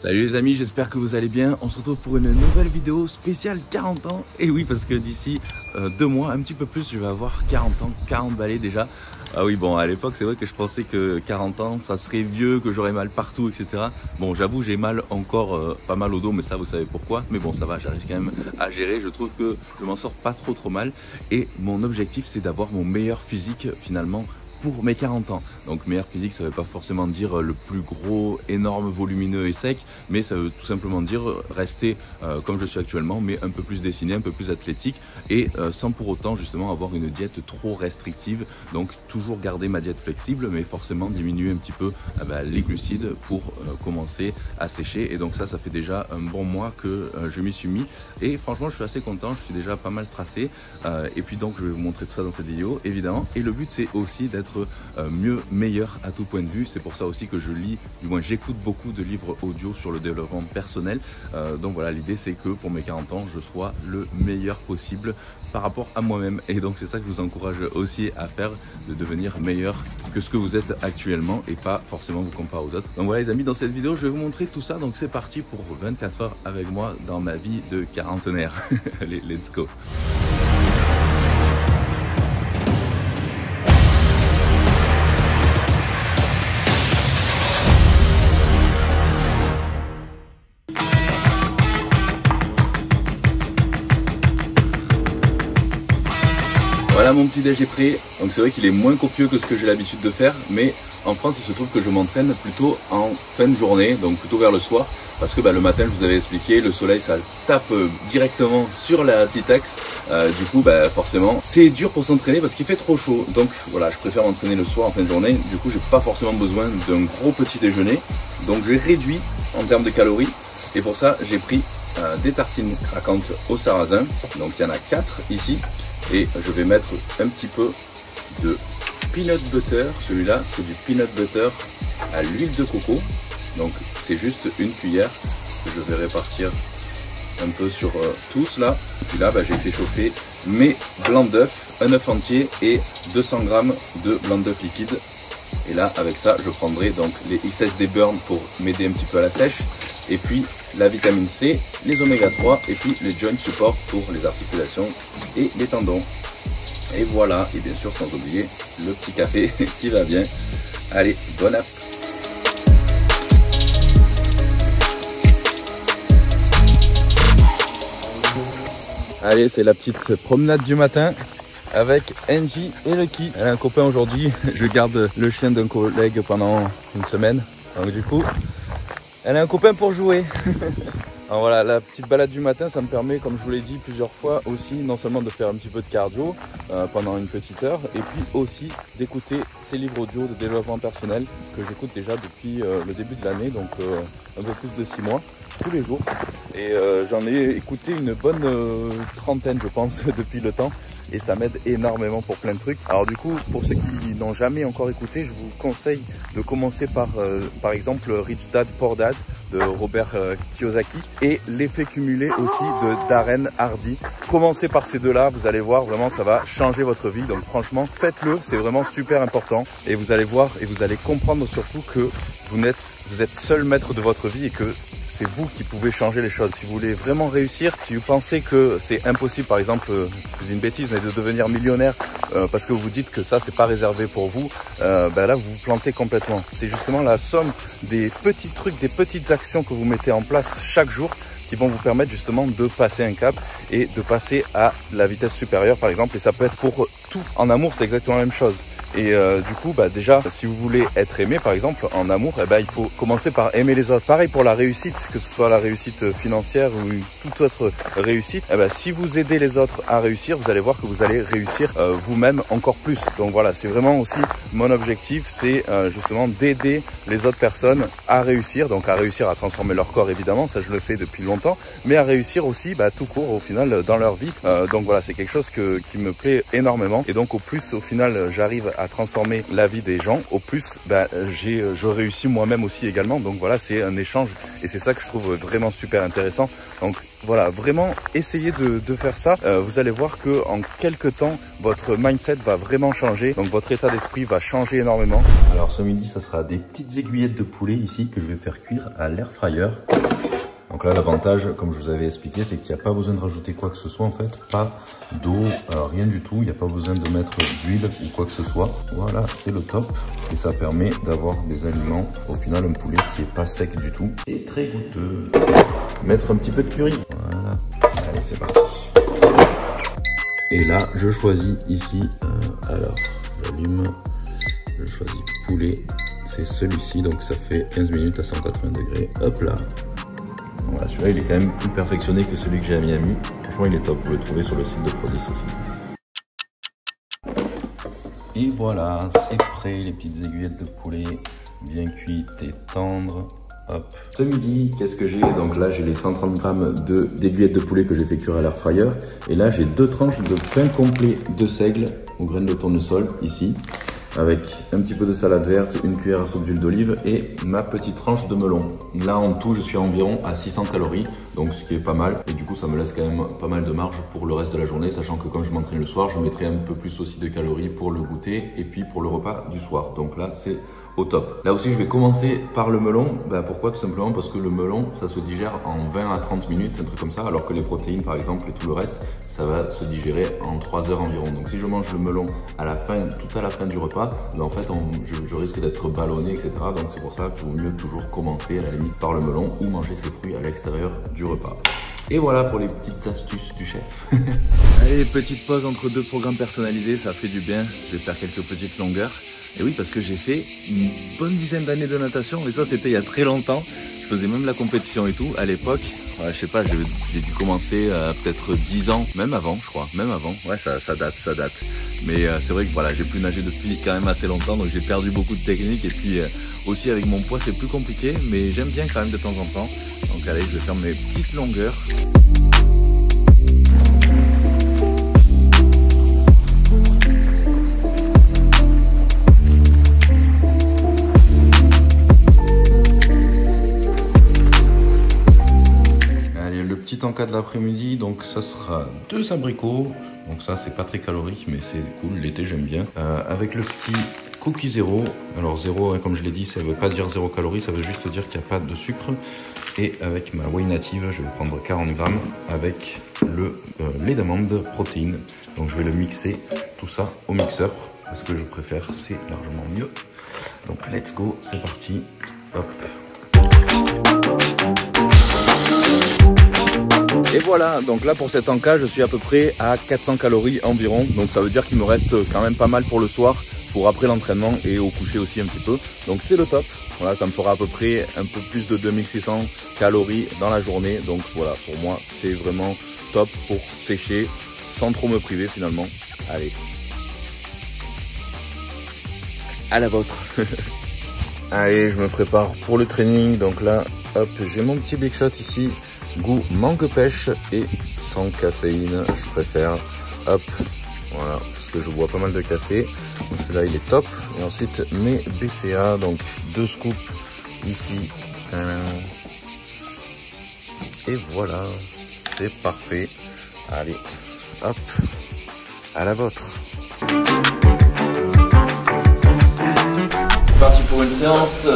Salut les amis, j'espère que vous allez bien. On se retrouve pour une nouvelle vidéo spéciale 40 ans. Et oui, parce que d'ici 2 mois, un petit peu plus, je vais avoir 40 ans, 40 balais déjà. Ah oui, bon, à l'époque, c'est vrai que je pensais que 40 ans, ça serait vieux, que j'aurais mal partout, etc. Bon, j'avoue, j'ai mal encore, pas mal au dos, mais ça, vous savez pourquoi. Mais bon, ça va, j'arrive quand même à gérer. Je trouve que je m'en sors pas trop mal. Et mon objectif, c'est d'avoir mon meilleur physique, finalement, pour mes 40 ans. Donc meilleur physique, ça ne veut pas forcément dire le plus gros, énorme, volumineux et sec, mais ça veut tout simplement dire rester comme je suis actuellement, mais un peu plus dessiné, un peu plus athlétique et sans pour autant justement avoir une diète trop restrictive. Donc toujours garder ma diète flexible, mais forcément diminuer un petit peu les glucides pour commencer à sécher. Et donc ça fait déjà un bon mois que je m'y suis mis et franchement je suis assez content, je suis déjà pas mal tracé et puis donc je vais vous montrer tout ça dans cette vidéo évidemment. Et le but c'est aussi d'être meilleur à tout point de vue. C'est pour ça aussi que je lis, du moins j'écoute beaucoup de livres audio sur le développement personnel. Donc voilà, l'idée c'est que pour mes 40 ans, je sois le meilleur possible par rapport à moi-même. Et donc c'est ça que je vous encourage aussi à faire, de devenir meilleur que ce que vous êtes actuellement et pas forcément vous comparer aux autres. Donc voilà les amis, dans cette vidéo, je vais vous montrer tout ça. Donc c'est parti pour 24 heures avec moi dans ma vie de quarantenaire. Allez, let's go! Voilà, mon petit déj est prêt. Donc c'est vrai qu'il est moins copieux que ce que j'ai l'habitude de faire, mais en France il se trouve que je m'entraîne plutôt en fin de journée, donc plutôt vers le soir, parce que le matin, je vous avais expliqué, le soleil ça tape directement sur la petite axe. Du coup forcément c'est dur pour s'entraîner parce qu'il fait trop chaud. Donc voilà, je préfère m'entraîner le soir en fin de journée. Du coup j'ai pas forcément besoin d'un gros petit déjeuner, donc j'ai réduit en termes de calories et pour ça j'ai pris des tartines craquantes au sarrasin. Donc il y en a 4 ici. Et je vais mettre un petit peu de peanut butter. Celui-là, c'est du peanut butter à l'huile de coco. Donc c'est juste une cuillère que je vais répartir un peu sur tout cela. Et puis là, j'ai fait chauffer mes blancs d'œufs, un œuf entier et 200 g de blanc d'œuf liquide. Et là, avec ça, je prendrai donc les XSD Burn pour m'aider un petit peu à la sèche. Et puis la vitamine C, les oméga 3 et puis les joint support pour les articulations et les tendons. Et voilà, et bien sûr sans oublier le petit café qui va bien. Allez, bon app. Allez, c'est la petite promenade du matin avec Angie et Lucky. Elle a un copain aujourd'hui, je garde le chien d'un collègue pendant une semaine. Donc du coup, elle a un copain pour jouer. Alors voilà, la petite balade du matin, ça me permet, comme je vous l'ai dit plusieurs fois, aussi non seulement de faire un petit peu de cardio pendant une petite heure, et puis aussi d'écouter ces livres audio de développement personnel que j'écoute déjà depuis le début de l'année, donc un peu plus de 6 mois, tous les jours. Et j'en ai écouté une bonne trentaine, je pense, depuis le temps. Et ça m'aide énormément pour plein de trucs. Alors du coup, pour ceux qui n'ont jamais encore écouté, je vous conseille de commencer par exemple Rich Dad Poor Dad de Robert Kiyosaki et L'effet cumulé aussi de Darren Hardy. Commencez par ces deux-là, vous allez voir, vraiment ça va changer votre vie. Donc franchement, faites-le, c'est vraiment super important. Et vous allez voir et vous allez comprendre surtout que vous êtes seul maître de votre vie et que c'est vous qui pouvez changer les choses. Si vous voulez vraiment réussir, si vous pensez que c'est impossible, par exemple, je dis une bêtise, mais de devenir millionnaire parce que vous dites que ça, c'est pas réservé pour vous, là, vous vous plantez complètement. C'est justement la somme des petits trucs, des petites actions que vous mettez en place chaque jour qui vont vous permettre justement de passer un cap et de passer à la vitesse supérieure, par exemple. Et ça peut être pour tout. En amour, c'est exactement la même chose. Et du coup, déjà, si vous voulez être aimé, par exemple, en amour, il faut commencer par aimer les autres. Pareil pour la réussite, que ce soit la réussite financière ou toute autre réussite. Si vous aidez les autres à réussir, vous allez voir que vous allez réussir vous-même encore plus. Donc voilà, c'est vraiment aussi mon objectif, c'est justement d'aider les autres personnes à réussir. Donc à réussir à transformer leur corps, évidemment, ça je le fais depuis longtemps, mais à réussir aussi tout court au final dans leur vie. Donc voilà, c'est quelque chose qui me plaît énormément. Et donc au plus au final j'arrive à transformer la vie des gens, au plus je réussis moi-même aussi également. Donc voilà, c'est un échange et c'est ça que je trouve vraiment super intéressant. Donc voilà, vraiment essayez de faire ça. Vous allez voir que en quelques temps votre mindset va vraiment changer, donc votre état d'esprit va changer énormément. Alors ce midi, ça sera des petites aiguillettes de poulet ici que je vais faire cuire à l'air fryer. Donc là, l'avantage, comme je vous avais expliqué, c'est qu'il n'y a pas besoin de rajouter quoi que ce soit en fait. Pas d'eau, rien du tout. Il n'y a pas besoin de mettre d'huile ou quoi que ce soit. Voilà, c'est le top. Et ça permet d'avoir des aliments, au final, un poulet qui n'est pas sec du tout. Et très goûteux. Mettre un petit peu de curry. Voilà. Allez, c'est parti. Et là, je choisis ici, alors, j'allume, je choisis poulet. C'est celui-ci, donc ça fait 15 minutes à 180 degrés. Hop là. Voilà, celui-là, il est quand même plus perfectionné que celui que j'ai à Miami. Franchement, il est top. Vous le trouvez sur le site de Prodis aussi. Et voilà, c'est prêt, les petites aiguillettes de poulet bien cuites et tendres. Hop. Ce midi, qu'est-ce que j'ai? Donc là, j'ai les 130 grammes d'aiguillettes de poulet que j'ai fait cuire à l'air fryer. Et là, j'ai 2 tranches de pain complet de seigle aux graines de tournesol, ici. Avec un petit peu de salade verte, une cuillère à soupe d'huile d'olive et ma petite tranche de melon. Là en tout je suis environ à 600 calories, donc ce qui est pas mal. Et du coup ça me laisse quand même pas mal de marge pour le reste de la journée, sachant que comme je m'entraîne le soir, je mettrai un peu plus aussi de calories pour le goûter et puis pour le repas du soir. Donc là c'est au top. Là aussi je vais commencer par le melon. Pourquoi? Tout simplement parce que le melon ça se digère en 20 à 30 minutes, un truc comme ça, alors que les protéines par exemple et tout le reste, ça va se digérer en 3 heures environ. Donc si je mange le melon à la fin, tout à la fin du repas, en fait je risque d'être ballonné, etc. Donc c'est pour ça qu'il vaut mieux toujours commencer à la limite par le melon ou manger ses fruits à l'extérieur du repas. Et voilà pour les petites astuces du chef. Allez, petite pause entre 2 programmes personnalisés, ça fait du bien. Je vais faire quelques petites longueurs. Et oui, parce que j'ai fait une bonne dizaine d'années de natation, et ça c'était il y a très longtemps. Je faisais même la compétition et tout à l'époque. Je sais pas, j'ai dû commencer peut-être 10 ans, même avant je crois, même avant. Ouais, ça date. Mais c'est vrai que voilà, j'ai plus nagé depuis quand même assez longtemps, donc j'ai perdu beaucoup de technique. Et puis aussi avec mon poids c'est plus compliqué, mais j'aime bien quand même de temps en temps. Donc allez, je vais faire mes petites longueurs. En cas de l'après-midi, donc ça sera 2 abricots, donc ça c'est pas très calorique mais c'est cool, l'été j'aime bien, avec le petit cookie zéro. Alors zéro, comme je l'ai dit, ça veut pas dire 0 calories, ça veut juste dire qu'il n'y a pas de sucre. Et avec ma whey native, je vais prendre 40 grammes avec le lait d'amande protéine. Donc je vais le mixer tout ça au mixeur, parce que je préfère, c'est largement mieux. Donc let's go, c'est parti, hop. Et voilà, donc là pour cet encas, je suis à peu près à 400 calories environ. Donc ça veut dire qu'il me reste quand même pas mal pour le soir, pour après l'entraînement et au coucher aussi un petit peu. Donc c'est le top. Voilà, ça me fera à peu près un peu plus de 2600 calories dans la journée. Donc voilà, pour moi, c'est vraiment top pour sécher sans trop me priver finalement. Allez, à la vôtre. Allez, je me prépare pour le training. Donc là, hop, j'ai mon petit big shot ici. Goût mangue pêche et sans caféine, je préfère. Hop, voilà, parce que je bois pas mal de café. Donc celui-là il est top. Et ensuite mes BCA, donc 2 scoops ici. Et voilà, c'est parfait. Allez, hop, à la vôtre. Parti pour une séance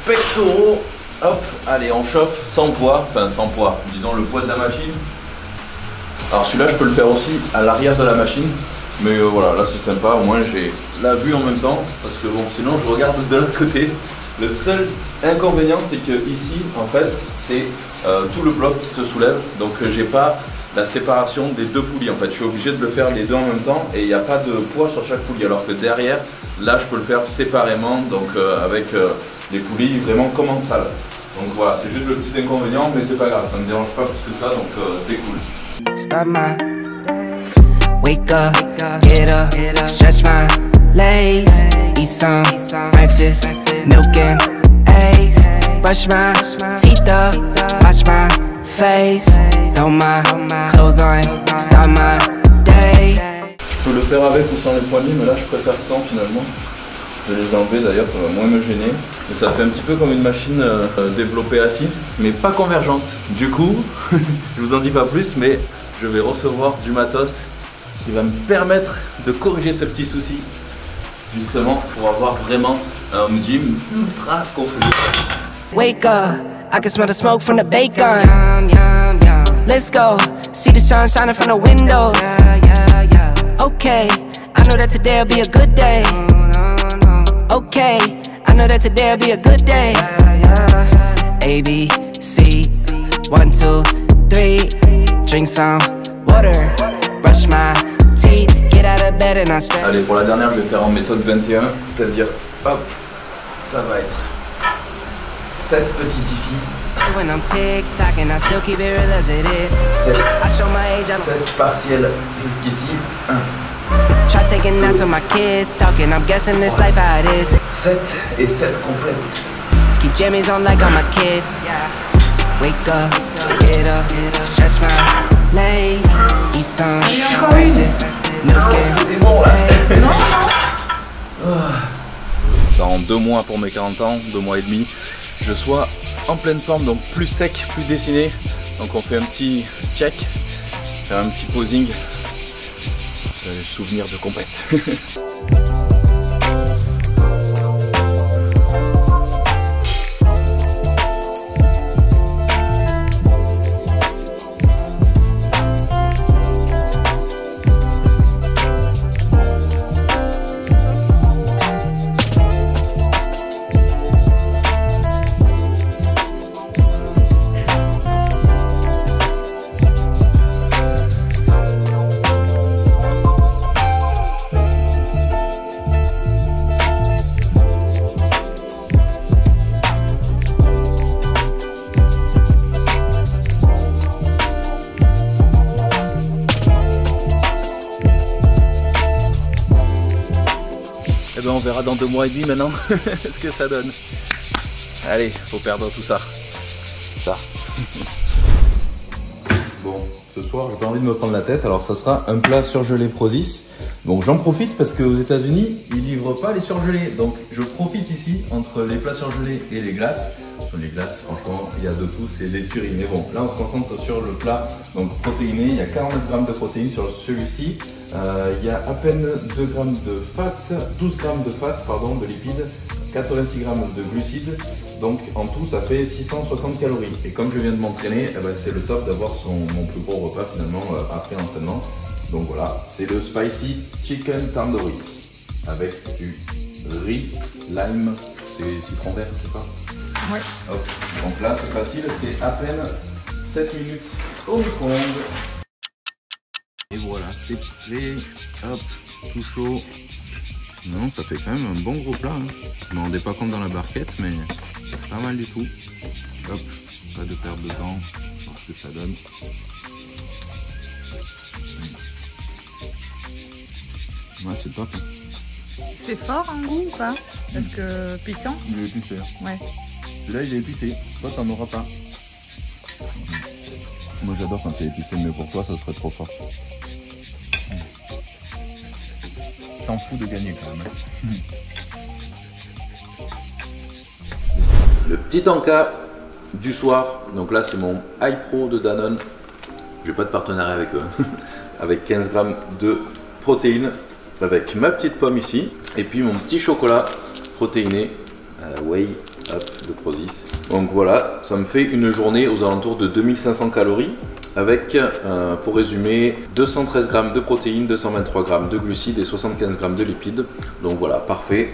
pectoraux. Hop, allez, on chauffe sans poids, enfin sans poids, disons le poids de la machine. Alors celui-là, je peux le faire aussi à l'arrière de la machine, mais voilà, là c'est sympa, au moins j'ai la vue en même temps, parce que bon, sinon je regarde de l'autre côté. Le seul inconvénient, c'est que ici, en fait, c'est tout le bloc qui se soulève, donc j'ai pas la séparation des 2 poulies. En fait, je suis obligé de le faire les 2 en même temps, et il n'y a pas de poids sur chaque poulie, alors que derrière, là, je peux le faire séparément, donc avec les poulies vraiment comme en salle. Donc voilà, c'est juste le petit inconvénient, mais c'est pas grave, ça me dérange pas plus que ça, donc c'est cool. Stop my day. Wake up, get up, stretch my legs, eat some breakfast, milk and eggs, brush my teeth up, wash my face, throw my clothes on, start my day. Je peux le faire avec ou sans les poignets, mais là je préfère sans finalement. Je vais les enlever d'ailleurs, ça va moins me gêner. Et ça fait un petit peu comme une machine développée assis, mais pas convergente. Du coup, je vous en dis pas plus, mais je vais recevoir du matos qui va me permettre de corriger ce petit souci, justement pour avoir vraiment Un gym ultra confortable. Wake up, I can smell the smoke from the bacon. Yum, yum, yum. Let's go, see the sun shining from the windows. Yeah, yeah, yeah. Okay, I know that today'll be a good day. Okay, I know that today'll be a good day. A, B, C, 1, 2, 3. Drink some water, brush my teeth, get out of bed and I stretch. Allez, pour la dernière, je vais faire en méthode 21, c'est-à-dire, hop, ça va être 7 petites ici. When I'm tick-tocking, I still keep it real as it is. 7, I show my age, 7 partiels jusqu'ici. 1. Try taking naps with my kids, talking, I'm guessing this life how it is. 7 et 7 complètes. Keep jammies on like I'm a kid. Wake up, get up, stretch my legs, eat some breakfast, milk and eggs. Dans 2 mois pour mes 40 ans, 2 mois et demi, je sois en pleine forme, donc plus sec, plus dessiné. Donc on fait un petit check, faire un petit posing, souvenir de compète. Eh ben on verra dans 2 mois et demi maintenant ce que ça donne. Allez, faut perdre tout ça. Bon, ce soir j'ai pas envie de me prendre la tête, alors ça sera un plat surgelé Prozis. Donc j'en profite parce qu'aux États-Unis ils livrent pas les surgelés. Donc je profite ici entre les plats surgelés et les glaces. Sur les glaces, franchement, il y a de tout, c'est des tueries. Mais bon, là on se concentre sur le plat donc protéiné. Il y a 49 grammes de protéines sur celui-ci. Il y a à peine 2 grammes de fat, 12 grammes de fat, pardon, de lipides, 86 grammes de glucides. Donc en tout ça fait 660 calories. Et comme je viens de m'entraîner, eh ben, c'est le top d'avoir mon plus gros repas finalement après l'entraînement. Donc voilà, c'est le Spicy Chicken Tandoori avec du riz, lime, c'est citron vert, c'est ça? Ouais. Hop. Donc là c'est facile, c'est à peine 7 minutes au micro-ondes. Et voilà, c'est prêt, hop, tout chaud. Non, ça fait quand même un bon gros plat. Hein. Je m'en rendais pas compte dans la barquette, mais pas mal du tout. Hop, pas de perte de temps, voir ce que ça donne. Ouais, c'est top. Hein. C'est fort en goût ou pas? Parce que piquant? Il est épicé. Ouais. Celui-là, il est épicé. Toi, t'en auras pas. Moi, j'adore quand c'est épicé, mais pour toi, ça serait trop fort. T'en fous de gagner quand même. Le petit encas du soir. Donc là, c'est mon iPro de Danone. J'ai pas de partenariat avec eux. Avec 15 grammes de protéines. Avec ma petite pomme ici. Et puis mon petit chocolat protéiné. Whey up de Prozis. Donc voilà, ça me fait une journée aux alentours de 2500 calories. Avec, pour résumer, 213 grammes de protéines, 223 grammes de glucides et 75 grammes de lipides. Donc voilà, parfait.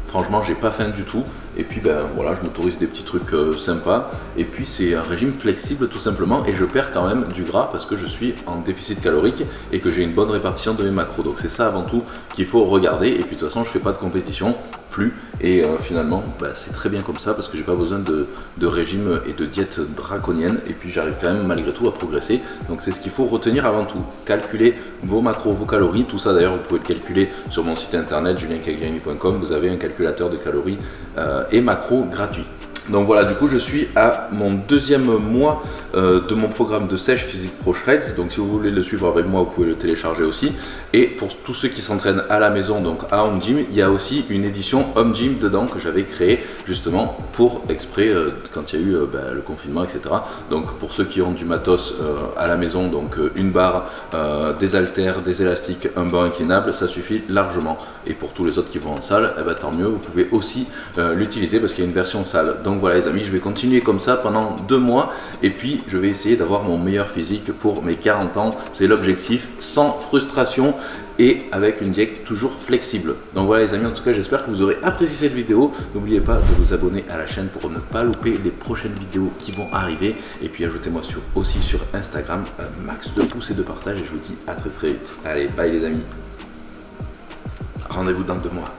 Franchement, j'ai pas faim du tout. Et puis ben voilà, je m'autorise des petits trucs sympas. Et puis c'est un régime flexible tout simplement. Et je perds quand même du gras parce que je suis en déficit calorique et que j'ai une bonne répartition de mes macros. Donc c'est ça avant tout qu'il faut regarder. Et puis de toute façon, je fais pas de compétition plus. Et finalement, bah, c'est très bien comme ça parce que j'ai pas besoin de régime et de diète draconienne. Et puis j'arrive quand même malgré tout à progresser. Donc c'est ce qu'il faut retenir avant tout. Calculer vos macros, vos calories. Tout ça d'ailleurs, vous pouvez le calculer sur mon site internet juliencagliani.com. Vous avez un calculateur de calories et macros gratuit. Donc voilà, du coup je suis à mon deuxième mois de mon programme de sèche Physique Pro Shreds. Donc si vous voulez le suivre avec moi, vous pouvez le télécharger aussi. Et pour tous ceux qui s'entraînent à la maison, donc à Home Gym, il y a aussi une édition Home Gym dedans que j'avais créée justement pour exprès quand il y a eu le confinement, etc. Donc pour ceux qui ont du matos à la maison, donc une barre, des haltères, des élastiques, un banc inclinable, ça suffit largement. Et pour tous les autres qui vont en salle, eh ben, tant mieux, vous pouvez aussi l'utiliser parce qu'il y a une version salle. Donc voilà les amis, je vais continuer comme ça pendant 2 mois et puis je vais essayer d'avoir mon meilleur physique pour mes 40 ans. C'est l'objectif, sans frustration et avec une diète toujours flexible. Donc voilà les amis, en tout cas j'espère que vous aurez apprécié cette vidéo. N'oubliez pas de vous abonner à la chaîne pour ne pas louper les prochaines vidéos qui vont arriver. Et puis ajoutez-moi aussi sur Instagram, max de pouces et de partage. Et je vous dis à très vite. Allez, bye les amis. Rendez-vous dans 2 mois.